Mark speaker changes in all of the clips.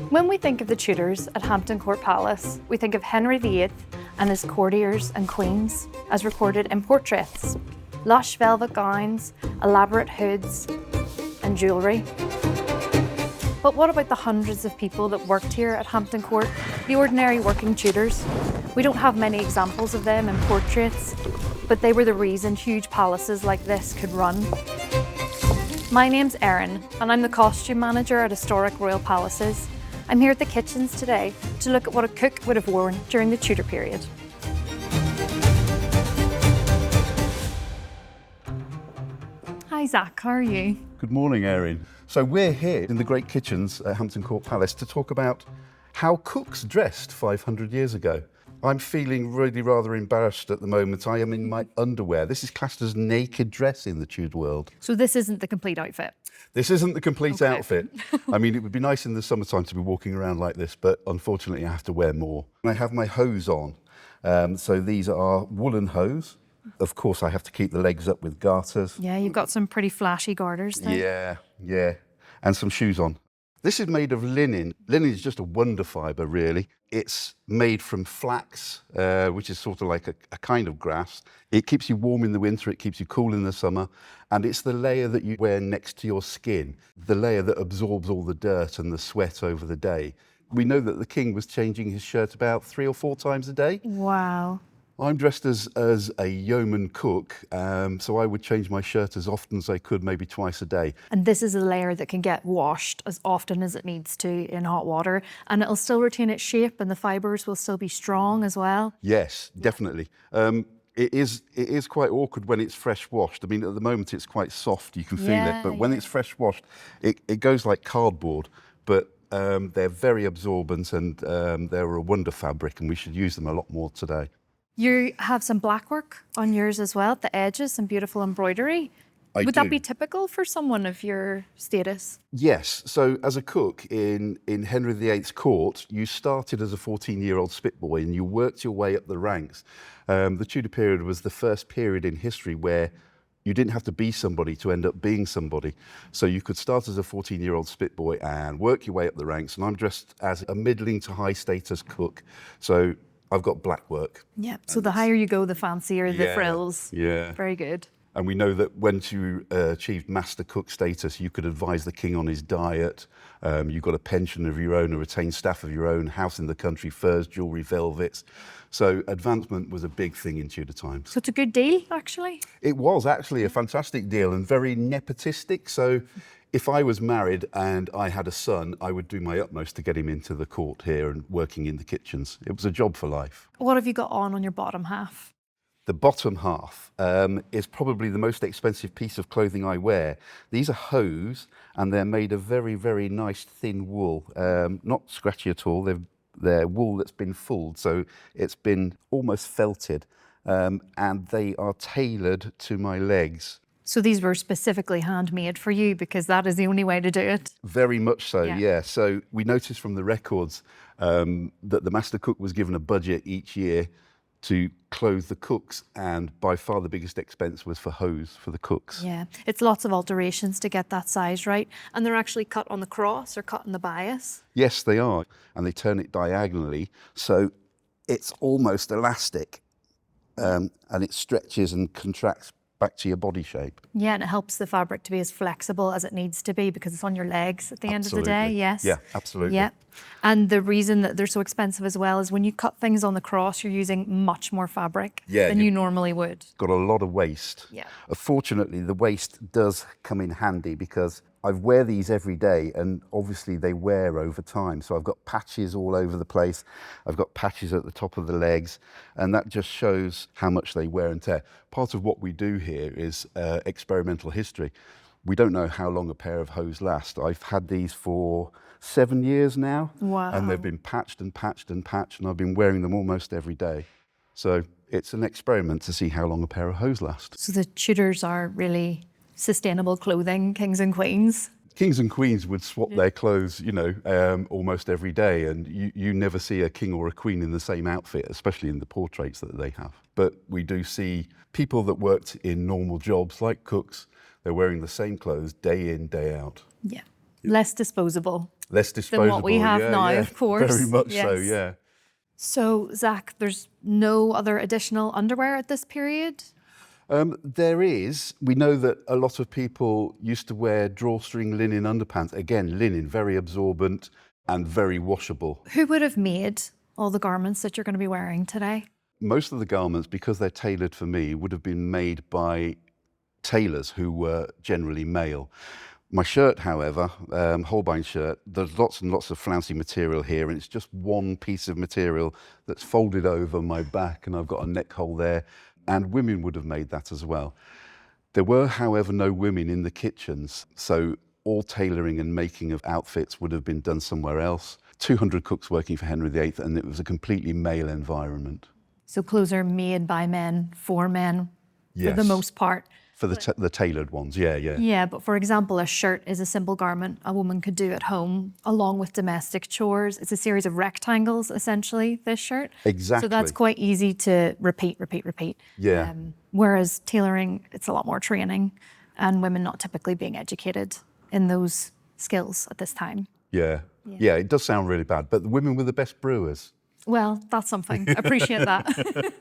Speaker 1: When we think of the Tudors at Hampton Court Palace, we think of Henry VIII and his courtiers and queens, as recorded in portraits. Lush velvet gowns, elaborate hoods, and jewellery. But what about the hundreds of people that worked here at Hampton Court, the ordinary working Tudors? We don't have many examples of them in portraits, but they were the reason huge palaces like this could run. My name's Erin, and I'm the costume manager at Historic Royal Palaces. I'm here at the kitchens today to look at what a cook would have worn during the Tudor period. Hi Zach, how are you?
Speaker 2: Good morning, Erin. So we're here in the great kitchens at Hampton Court Palace to talk about how cooks dressed 500 years ago. I'm feeling really rather embarrassed at the moment. I am in my underwear. This is classed as naked dress in the Tudor world.
Speaker 1: So this isn't the complete outfit?
Speaker 2: This isn't the complete outfit. I mean, it would be nice in the summertime to be walking around like this, but unfortunately I have to wear more. I have my hose on. So these are woolen hose. Of course, I have to keep the legs up with garters.
Speaker 1: Yeah, you've got some pretty flashy garters there.
Speaker 2: Yeah. And some shoes on. This is made of linen. Linen is just a wonder fibre, really. It's made from flax, which is sort of like a kind of grass. It keeps you warm in the winter, it keeps you cool in the summer, and it's the layer that you wear next to your skin, the layer that absorbs all the dirt and the sweat over the day. We know that the king was changing his shirt about 3 or 4 times a day.
Speaker 1: Wow.
Speaker 2: I'm dressed as a yeoman cook, so I would change my shirt as often as I could, maybe twice a day.
Speaker 1: And this is a layer that can get washed as often as it needs to in hot water, and it'll still retain its shape and the fibres will still be strong as well.
Speaker 2: Yes, definitely. It is quite awkward when it's fresh washed. I mean, at the moment it's quite soft, you can feel it, but when it's fresh washed, it goes like cardboard, but they're very absorbent and they're a wonder fabric, and we should use them a lot more today.
Speaker 1: You have some black work on yours as well, at the edges, some beautiful embroidery. Would that be typical for someone of your status?
Speaker 2: Yes. So as a cook in Henry VIII's court, you started as a 14-year-old spit boy and you worked your way up the ranks. The Tudor period was the first period in history where you didn't have to be somebody to end up being somebody. So you could start as a 14-year-old spit boy and work your way up the ranks. And I'm dressed as a middling to high status cook. So I've got black work. Yeah,
Speaker 1: so the higher you go, the fancier the frills.
Speaker 2: Yeah.
Speaker 1: Very good.
Speaker 2: And we know that once you achieved master cook status, you could advise the king on his diet. You got a pension of your own, a retained staff of your own, house in the country, furs, jewellery, velvets. So advancement was a big thing in Tudor times.
Speaker 1: So it's a good deal, actually?
Speaker 2: It was actually a fantastic deal and very nepotistic. So if I was married and I had a son, I would do my utmost to get him into the court here and working in the kitchens. It was a job for life.
Speaker 1: What have you got on your bottom half?
Speaker 2: The bottom half is probably the most expensive piece of clothing I wear. These are hose, and they're made of very, very nice thin wool. Not scratchy at all. They're wool that's been fulled, so it's been almost felted, and they are tailored to my legs.
Speaker 1: So these were specifically handmade for you because that is the only way to do it?
Speaker 2: Very much so, yeah. So we noticed from the records that the master cook was given a budget each year to clothe the cooks, and by far the biggest expense was for hose for the cooks.
Speaker 1: Yeah, it's lots of alterations to get that size right, and they're actually cut on the cross or cut in the bias.
Speaker 2: Yes, they are, and they turn it diagonally, so it's almost elastic, and it stretches and contracts back to your body shape.
Speaker 1: Yeah, and it helps the fabric to be as flexible as it needs to be because it's on your legs at the end of the day, yes?
Speaker 2: Yeah, absolutely.
Speaker 1: Yeah, and the reason that they're so expensive as well is when you cut things on the cross, you're using much more fabric than you normally would.
Speaker 2: Got a lot of waste.
Speaker 1: Yeah.
Speaker 2: Fortunately, the waste does come in handy because I wear these every day and obviously they wear over time. So I've got patches all over the place. I've got patches at the top of the legs, and that just shows how much they wear and tear. Part of what we do here is experimental history. We don't know how long a pair of hose last. I've had these for 7 years now.
Speaker 1: Wow.
Speaker 2: And they've been patched and patched and patched, and I've been wearing them almost every day. So it's an experiment to see how long a pair of hose lasts.
Speaker 1: So the Tudors are really sustainable clothing, kings and queens.
Speaker 2: Kings and queens would swap their clothes, almost every day, and you never see a king or a queen in the same outfit, especially in the portraits that they have. But we do see people that worked in normal jobs like cooks, they're wearing the same clothes day in, day out.
Speaker 1: Yeah, less disposable.
Speaker 2: Less disposable.
Speaker 1: than what we have now, of course.
Speaker 2: Very much so,
Speaker 1: Yes.
Speaker 2: yeah.
Speaker 1: So, Zach, there's no other additional underwear at this period?
Speaker 2: There is. We know that a lot of people used to wear drawstring linen underpants. Again, linen, very absorbent and very washable.
Speaker 1: Who would have made all the garments that you're going to be wearing today?
Speaker 2: Most of the garments, because they're tailored for me, would have been made by tailors who were generally male. My shirt, however, Holbein shirt, there's lots and lots of flouncy material here, and it's just one piece of material that's folded over my back, and I've got a neck hole there, and women would have made that as well. There were, however, no women in the kitchens, so all tailoring and making of outfits would have been done somewhere else. 200 cooks working for Henry VIII, and it was a completely male environment.
Speaker 1: So clothes are made by men, for men,
Speaker 2: Yes.
Speaker 1: for the most part.
Speaker 2: For the tailored ones, yeah.
Speaker 1: Yeah, but for example, a shirt is a simple garment a woman could do at home, along with domestic chores. It's a series of rectangles, essentially, this shirt.
Speaker 2: Exactly.
Speaker 1: So that's quite easy to repeat.
Speaker 2: Yeah.
Speaker 1: Whereas tailoring, it's a lot more training, and women not typically being educated in those skills at this time.
Speaker 2: Yeah, it does sound really bad, but the women were the best brewers.
Speaker 1: Well, that's something. Appreciate that.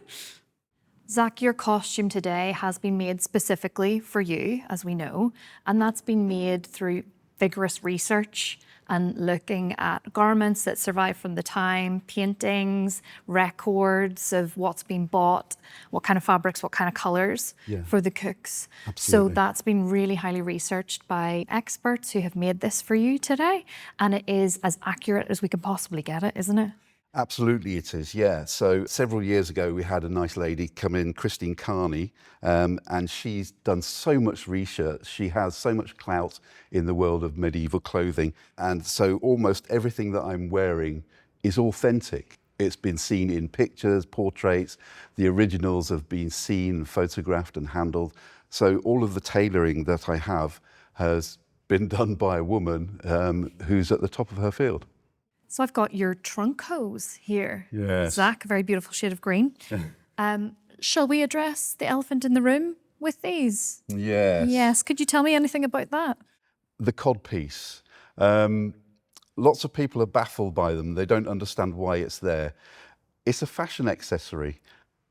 Speaker 1: Zach, your costume today has been made specifically for you, as we know, and that's been made through vigorous research and looking at garments that survive from the time, paintings, records of what's been bought, what kind of fabrics, what kind of colours for the cooks.
Speaker 2: Absolutely.
Speaker 1: So that's been really highly researched by experts who have made this for you today, and it is as accurate as we can possibly get it, isn't it?
Speaker 2: Absolutely it is, yeah. So several years ago, we had a nice lady come in, Christine Carney, and she's done so much research. She has so much clout in the world of medieval clothing. And so almost everything that I'm wearing is authentic. It's been seen in pictures, portraits. The originals have been seen, photographed and handled. So all of the tailoring that I have has been done by a woman who's at the top of her field.
Speaker 1: So I've got your trunk hose here.
Speaker 2: Yes.
Speaker 1: Zach, a very beautiful shade of green. Shall we address the elephant in the room with these?
Speaker 2: Yes.
Speaker 1: Yes. Could you tell me anything about that?
Speaker 2: The codpiece. Lots of people are baffled by them. They don't understand why it's there. It's a fashion accessory.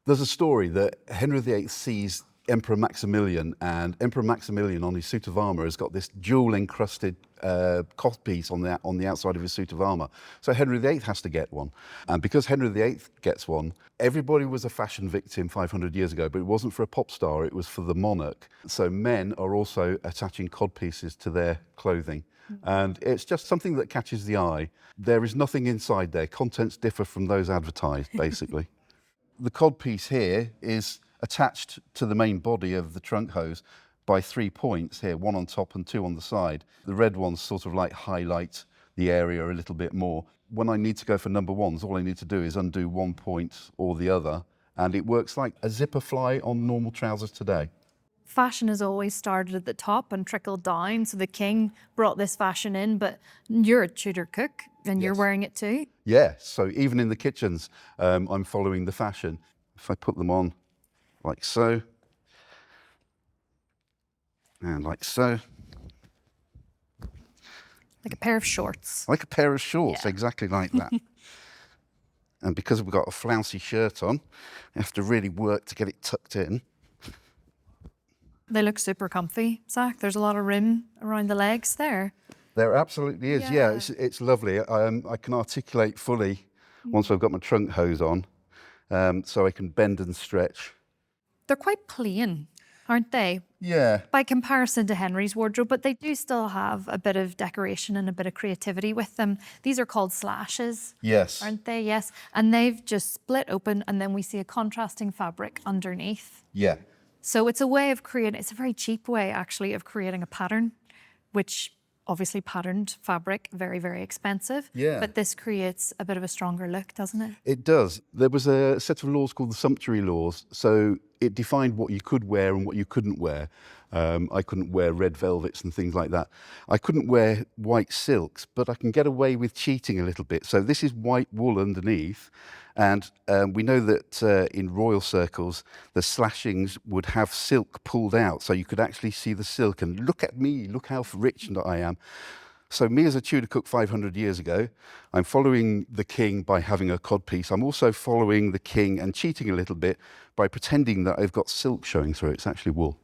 Speaker 2: There's a story that Henry VIII sees Emperor Maximilian, and Emperor Maximilian on his suit of armour has got this jewel-encrusted codpiece on the outside of his suit of armour. So Henry VIII has to get one. And because Henry VIII gets one, everybody was a fashion victim 500 years ago, but it wasn't for a pop star, it was for the monarch. So men are also attaching codpieces to their clothing. And it's just something that catches the eye. There is nothing inside there. Contents differ from those advertised, basically. The codpiece here is attached to the main body of the trunk hose by 3 points here, one on top and 2 on the side. The red ones sort of like highlight the area a little bit more. When I need to go for number ones, all I need to do is undo 1 point or the other, and it works like a zipper fly on normal trousers today.
Speaker 1: Fashion has always started at the top and trickled down. So the king brought this fashion in, but you're a Tudor cook and you're wearing it too.
Speaker 2: Yeah, so even in the kitchens, I'm following the fashion. If I put them on like so, and like so.
Speaker 1: Like a pair of shorts.
Speaker 2: Like a pair of shorts, exactly like that. And because we've got a flouncy shirt on, we have to really work to get it tucked in.
Speaker 1: They look super comfy, Zach. There's a lot of room around the legs there.
Speaker 2: There absolutely is, yeah, it's lovely. I can articulate fully once I've got my trunk hose on, so I can bend and stretch.
Speaker 1: They're quite plain, aren't they?
Speaker 2: Yeah.
Speaker 1: By comparison to Henry's wardrobe, but they do still have a bit of decoration and a bit of creativity with them. These are called slashes,
Speaker 2: Yes.
Speaker 1: aren't they? Yes. And they've just split open and then we see a contrasting fabric underneath.
Speaker 2: Yeah.
Speaker 1: So it's a way of creating, it's a very cheap way actually of creating a pattern, which obviously patterned fabric, very, very expensive.
Speaker 2: Yeah.
Speaker 1: But this creates a bit of a stronger look, doesn't it?
Speaker 2: It does. There was a set of laws called the sumptuary laws. So it defined what you could wear and what you couldn't wear. I couldn't wear red velvets and things like that. I couldn't wear white silks, but I can get away with cheating a little bit. So this is white wool underneath. And we know that in royal circles, the slashings would have silk pulled out. So you could actually see the silk and look at me, look how rich I am. So me as a Tudor cook 500 years ago, I'm following the king by having a codpiece. I'm also following the king and cheating a little bit by pretending that I've got silk showing through it. It's actually wool.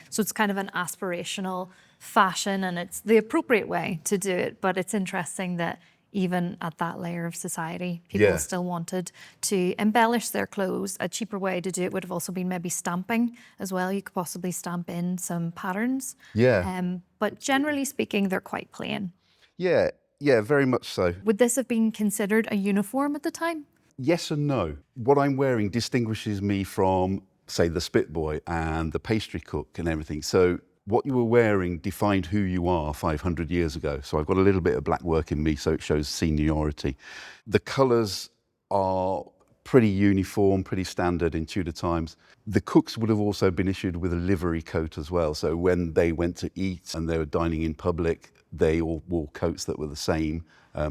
Speaker 1: So it's kind of an aspirational fashion and it's the appropriate way to do it. But it's interesting that even at that layer of society, people still wanted to embellish their clothes. A cheaper way to do it would have also been maybe stamping as well. You could possibly stamp in some patterns.
Speaker 2: Yeah.
Speaker 1: But generally speaking, they're quite plain.
Speaker 2: Yeah, very much so.
Speaker 1: Would this have been considered a uniform at the time?
Speaker 2: Yes and no. What I'm wearing distinguishes me from, say, the spit boy and the pastry cook and everything. So what you were wearing defined who you are 500 years ago. So I've got a little bit of black work in me, so it shows seniority. The colours are pretty uniform, pretty standard in Tudor times. The cooks would have also been issued with a livery coat as well. So when they went to eat and they were dining in public, they all wore coats that were the same.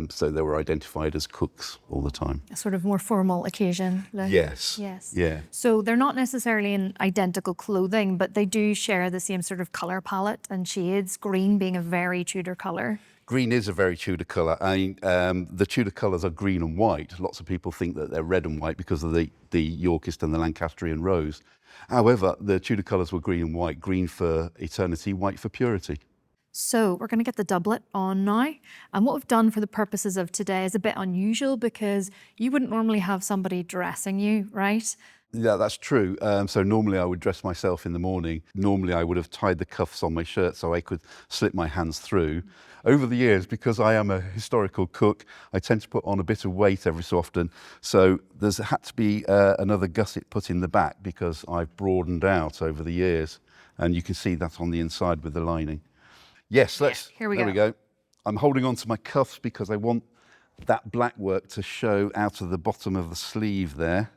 Speaker 2: So they were identified as cooks all the time.
Speaker 1: A sort of more formal occasion.
Speaker 2: Yes. Yeah.
Speaker 1: So they're not necessarily in identical clothing, but they do share the same sort of colour palette and shades, green being a very Tudor colour.
Speaker 2: Green is a very Tudor colour. The Tudor colours are green and white. Lots of people think that they're red and white because of the Yorkist and the Lancastrian rose. However, the Tudor colours were green and white, green for eternity, white for purity.
Speaker 1: So we're going to get the doublet on now. And what we've done for the purposes of today is a bit unusual because you wouldn't normally have somebody dressing you, right?
Speaker 2: Yeah, that's true. So normally I would dress myself in the morning. Normally I would have tied the cuffs on my shirt so I could slip my hands through. Over the years, because I am a historical cook, I tend to put on a bit of weight every so often. So there's had to be another gusset put in the back because I've broadened out over the years. And you can see that on the inside with the lining. Yes,
Speaker 1: Here we
Speaker 2: there
Speaker 1: go.
Speaker 2: we go. I'm holding on to my cuffs because I want that black work to show out of the bottom of the sleeve there.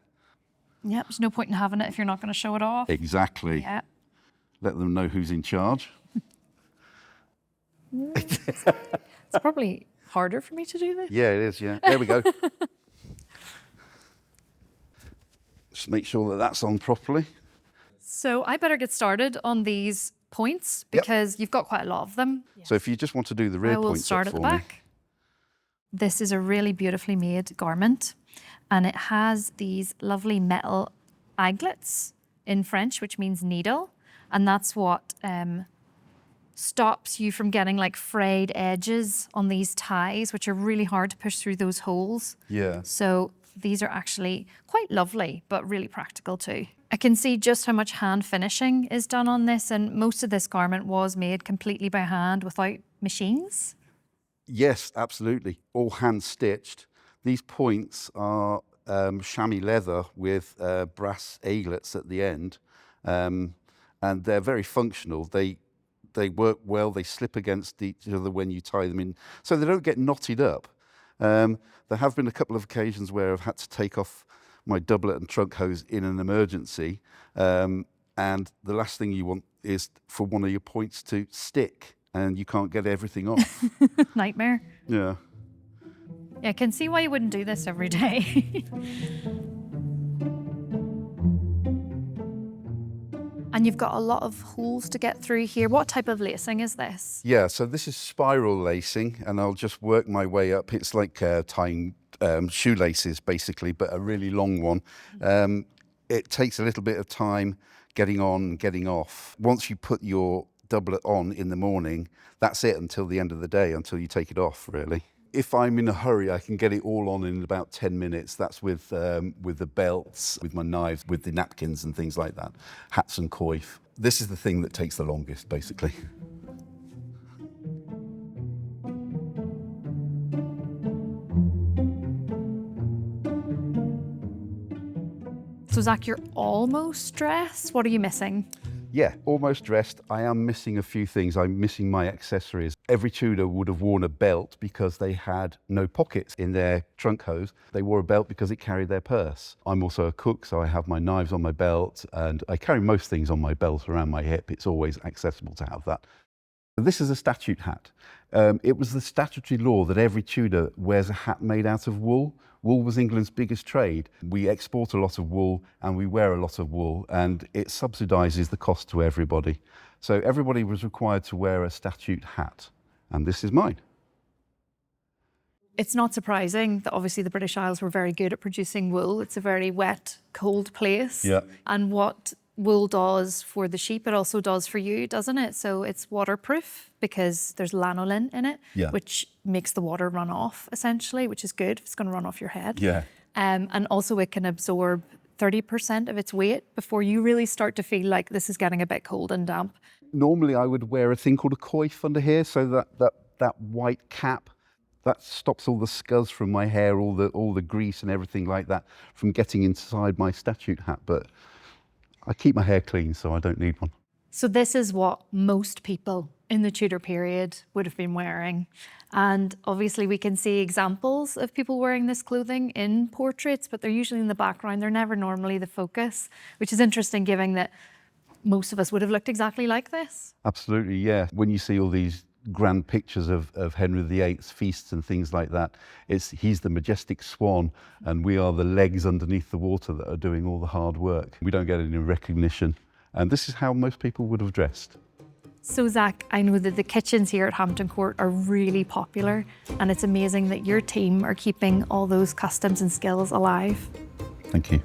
Speaker 1: Yep, there's no point in having it if you're not going to show it off.
Speaker 2: Exactly.
Speaker 1: Yeah.
Speaker 2: Let them know who's in charge.
Speaker 1: It's probably harder for me to do this.
Speaker 2: Yeah, it is, yeah. There we go. Just make sure that that's on properly.
Speaker 1: So I better get started on these points because you've got quite a lot of them.
Speaker 2: So if you just want to do the rear
Speaker 1: I will
Speaker 2: points
Speaker 1: start
Speaker 2: up
Speaker 1: at the
Speaker 2: for me.
Speaker 1: back. This is a really beautifully made garment and it has these lovely metal aglets in French, which means needle. And that's what stops you from getting like frayed edges on these ties, which are really hard to push through those holes.
Speaker 2: Yeah.
Speaker 1: So these are actually quite lovely, but really practical too. I can see just how much hand finishing is done on this, and most of this garment was made completely by hand without machines.
Speaker 2: Yes, absolutely. All hand stitched. These points are chamois leather with brass aglets at the end, and they're very functional. They work well. They slip against each other when you tie them in, so they don't get knotted up. There have been a couple of occasions where I've had to take off my doublet and trunk hose in an emergency, and the last thing you want is for one of your points to stick and you can't get everything off.
Speaker 1: Nightmare.
Speaker 2: Yeah.
Speaker 1: Yeah, I can see why you wouldn't do this every day. And you've got a lot of holes to get through here. What type of lacing is this?
Speaker 2: Yeah, so this is spiral lacing, and I'll just work my way up. It's like tying shoelaces, basically, but a really long one. It takes a little bit of time getting on and getting off. Once you put your doublet on in the morning, that's it until the end of the day, until you take it off, really. If I'm in a hurry, I can get it all on in about 10 minutes. That's with the belts, with my knives, with the napkins and things like that, hats and coif. This is the thing that takes the longest, basically.
Speaker 1: So Zach, you're almost dressed. What are you missing?
Speaker 2: Yeah, almost dressed. I am missing a few things. I'm missing my accessories. Every Tudor would have worn a belt because they had no pockets in their trunk hose. They wore a belt because it carried their purse. I'm also a cook, so I have my knives on my belt, and I carry most things on my belt around my hip. It's always accessible to have that. This is a statute hat. It was the statutory law that every Tudor wears a hat made out of wool. Wool was England's biggest trade. We export a lot of wool and we wear a lot of wool, and it subsidises the cost to everybody. So everybody was required to wear a statute hat, and this is mine.
Speaker 1: It's not surprising that obviously the British Isles were very good at producing wool. It's a very wet, cold place.
Speaker 2: Yeah.
Speaker 1: And what wool does for the sheep, it also does for you, doesn't it? So it's waterproof because there's lanolin in it,
Speaker 2: Yeah.
Speaker 1: which makes the water run off, essentially, which is good if it's going to run off your head.
Speaker 2: Yeah.
Speaker 1: And also it can absorb 30% of its weight before you really start to feel like this is getting a bit cold and damp.
Speaker 2: Normally I would wear a thing called a coif under here, so that white cap, that stops all the scuzz from my hair, all the grease and everything like that from getting inside my statute hat. But I keep my hair clean, so I don't need one.
Speaker 1: So this is what most people in the Tudor period would have been wearing. And obviously we can see examples of people wearing this clothing in portraits, but they're usually in the background. They're never normally the focus, which is interesting given that most of us would have looked exactly like this.
Speaker 2: Absolutely, yeah. When you see all these grand pictures of Henry VIII's feasts and things like that, he's the majestic swan and we are the legs underneath the water that are doing all the hard work. We don't get any recognition, and this is how most people would have dressed.
Speaker 1: So Zach, I know that the kitchens here at Hampton Court are really popular, and it's amazing that your team are keeping all those customs and skills alive.
Speaker 2: Thank you.